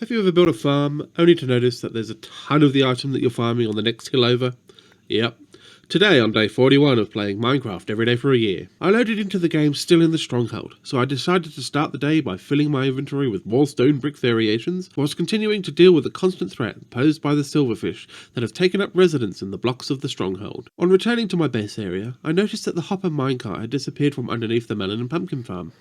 Have you ever built a farm only to notice that there's a ton of the item that you're farming on the next hill over? Yep. Today, on day 41 of playing Minecraft every day for a year, I loaded into the game still in the stronghold, so I decided to start the day by filling my inventory with more stone brick variations, whilst continuing to deal with the constant threat posed by the silverfish that have taken up residence in the blocks of the stronghold. On returning to my base area, I noticed that the hopper minecart had disappeared from underneath the melon and pumpkin farm.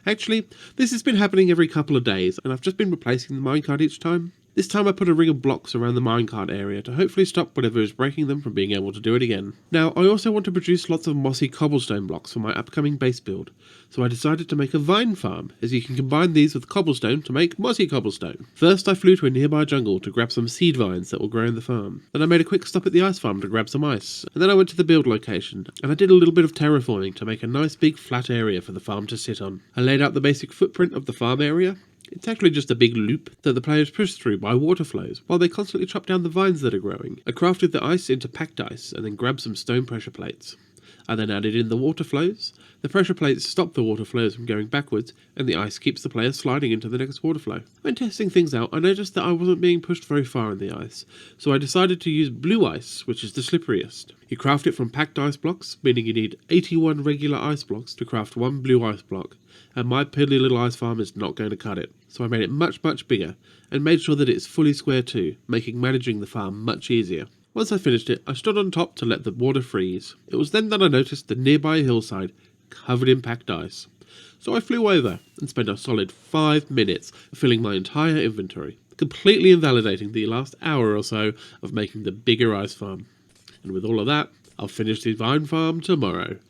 Actually, this has been happening every couple of days, and I've just been replacing the minecart each time. This time I put a ring of blocks around the minecart area to hopefully stop whatever is breaking them from being able to do it again. Now, I also want to produce lots of mossy cobblestone blocks for my upcoming base build, so I decided to make a vine farm, as you can combine these with cobblestone to make mossy cobblestone. First I flew to a nearby jungle to grab some seed vines that will grow in the farm. Then I made a quick stop at the ice farm to grab some ice, and then I went to the build location, and I did a little bit of terraforming to make a nice big flat area for the farm to sit on. I laid out the basic footprint of the farm area. It's actually just a big loop that the players push through by water flows, while they constantly chop down the vines that are growing. I crafted the ice into packed ice, and then grabbed some stone pressure plates. I then added in the water flows. The pressure plates stop the water flows from going backwards, and the ice keeps the players sliding into the next water flow. When testing things out, I noticed that I wasn't being pushed very far in the ice, so I decided to use blue ice, which is the slipperiest. You craft it from packed ice blocks, meaning you need 81 regular ice blocks to craft one blue ice block, and my piddly little ice farm is not going to cut it. So I made it much bigger, and made sure that it's fully square too, making managing the farm much easier. Once I finished it, I stood on top to let the water freeze. It was then that I noticed the nearby hillside covered in packed ice. So I flew over and spent a solid 5 minutes filling my entire inventory, completely invalidating the last hour or so of making the bigger ice farm. And with all of that, I'll finish the vine farm tomorrow.